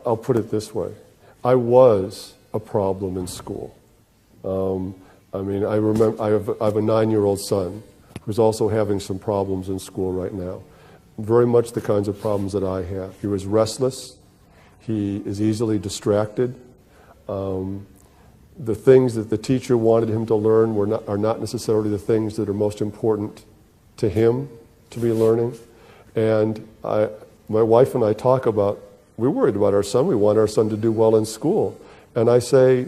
I'll put it this way. I was a problem in school. I mean, I remember I have a 9-year-old son who's also having some problems in school right now. Very much the kinds of problems that I have. He was restless. He is easily distracted. The things that the teacher wanted him to learn are not necessarily the things that are most important to him to be learning. And my wife and I talk about, we're worried about our son. We want our son to do well in school. And I say,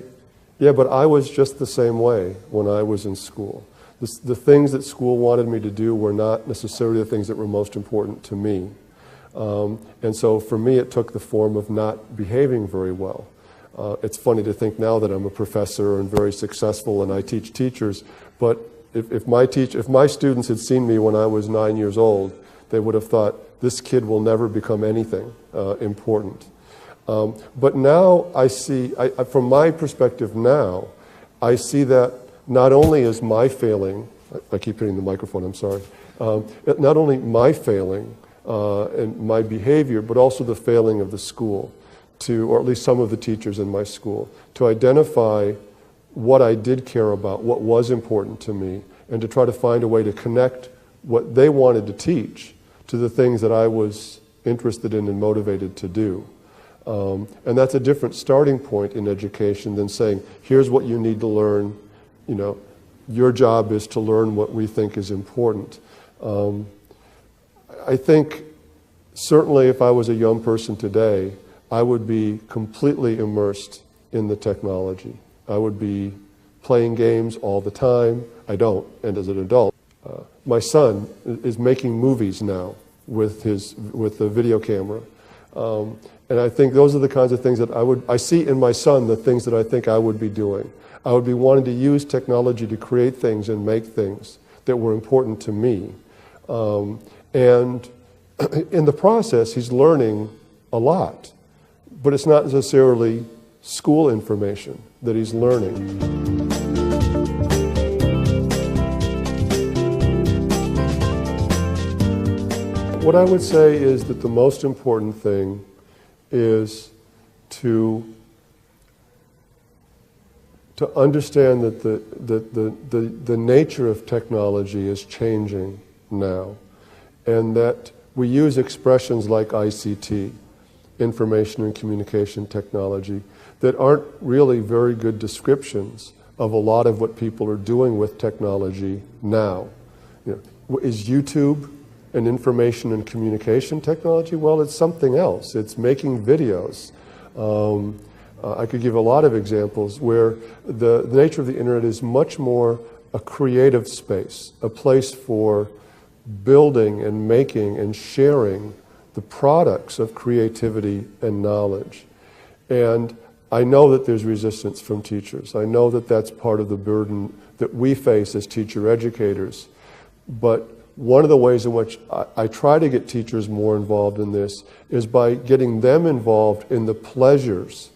yeah, but I was just the same way when I was in school. The things that school wanted me to do were not necessarily the things that were most important to me. And so for me, it took the form of not behaving very well. It's funny to think now that I'm a professor and very successful and I teach teachers, but if my students had seen me when I was 9 years old, they would have thought, this kid will never become anything important. But now I see, from my perspective now, I see that not only is my failing, I keep hitting the microphone, I'm sorry, not only my failing and my behavior, but also the failing of the school, or at least some of the teachers in my school, to identify what I did care about, what was important to me, and to try to find a way to connect what they wanted to teach to the things that I was interested in and motivated to do. And that's a different starting point in education than saying, here's what you need to learn, you know, your job is to learn what we think is important. I think certainly if I was a young person today, I would be completely immersed in the technology. I would be playing games all the time. I don't, and as an adult. My son is making movies now with the video camera. And I think those are the kinds of things that I see in my son, the things that I think I would be doing. I would be wanting to use technology to create things and make things that were important to me. And in the process, he's learning a lot. But it's not necessarily school information that he's learning. What I would say is that the most important thing is to understand that the nature of technology is changing now, and that we use expressions like ICT, information and communication technology, that aren't really very good descriptions of a lot of what people are doing with technology now. You know, is YouTube an information and communication technology? Well, it's something else. It's making videos. I could give a lot of examples where the nature of the internet is much more a creative space, a place for building and making and sharing the products of creativity and knowledge. And I know that there's resistance from teachers. I know that that's part of the burden that we face as teacher educators. But one of the ways in which I try to get teachers more involved in this is by getting them involved in the pleasures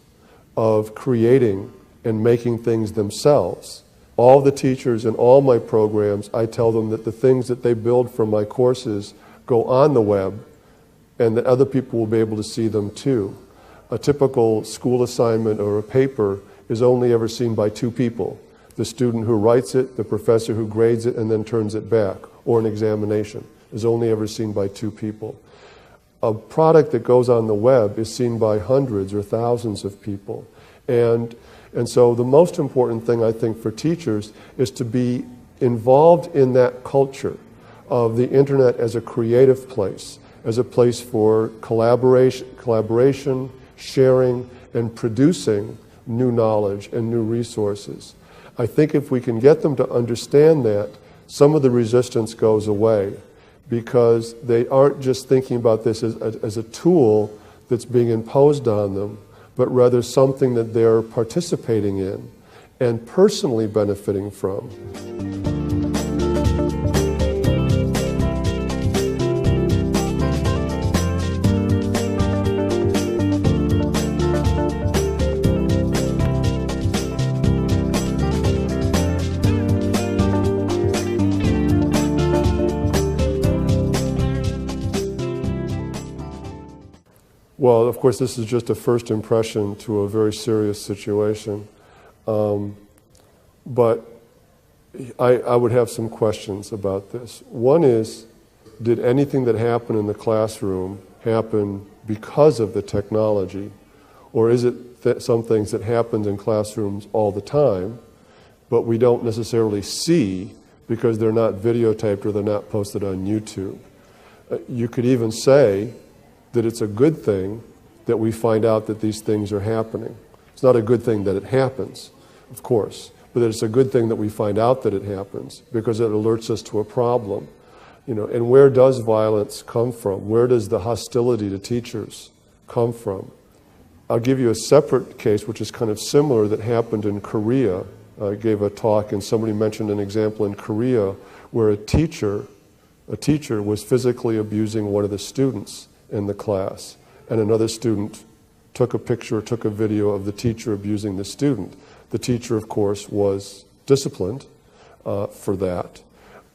of creating and making things themselves. All the teachers in all my programs, I tell them that the things that they build for my courses go on the web and that other people will be able to see them too. A typical school assignment or a paper is only ever seen by two people: the student who writes it, the professor who grades it and then turns it back, or an examination is only ever seen by two people. A product that goes on the web is seen by hundreds or thousands of people. And so the most important thing, I think, for teachers is to be involved in that culture of the internet as a creative place, as a place for collaboration, sharing, and producing new knowledge and new resources. I think if we can get them to understand that, some of the resistance goes away, because they aren't just thinking about this as a tool that's being imposed on them, but rather something that they're participating in and personally benefiting from. Well, of course, this is just a first impression to a very serious situation. But I would have some questions about this. One is, did anything that happened in the classroom happen because of the technology? Or is it some things that happened in classrooms all the time, but we don't necessarily see because they're not videotaped or they're not posted on YouTube? You could even say that it's a good thing that we find out that these things are happening. It's not a good thing that it happens, of course, but that it's a good thing that we find out that it happens because it alerts us to a problem. You know, and where does violence come from? Where does the hostility to teachers come from? I'll give you a separate case which is kind of similar that happened in Korea. I gave a talk and somebody mentioned an example in Korea where a teacher was physically abusing one of the students in the class, and another student took a picture, took a video of the teacher abusing the student. The teacher, of course, was disciplined for that.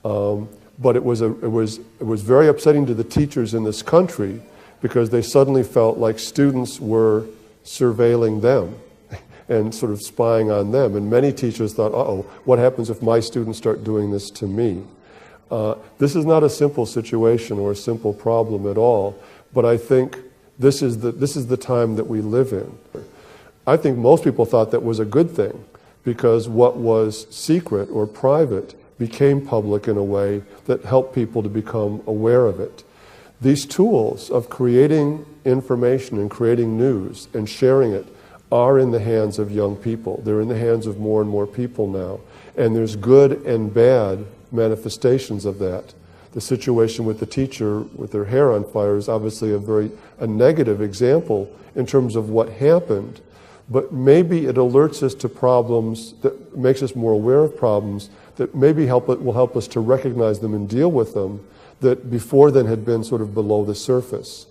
But it was very upsetting to the teachers in this country because they suddenly felt like students were surveilling them and sort of spying on them. And many teachers thought, uh-oh, what happens if my students start doing this to me? This is not a simple situation or a simple problem at all, but I think this is the time that we live in. I think most people thought that was a good thing because what was secret or private became public in a way that helped people to become aware of it. These tools of creating information and creating news and sharing it are in the hands of young people. They're in the hands of more and more people now. And there's good and bad manifestations of that. The situation with the teacher with their hair on fire is obviously a negative example in terms of what happened. But maybe it alerts us to problems, that makes us more aware of problems, that maybe will help us to recognize them and deal with them, that before then had been sort of below the surface.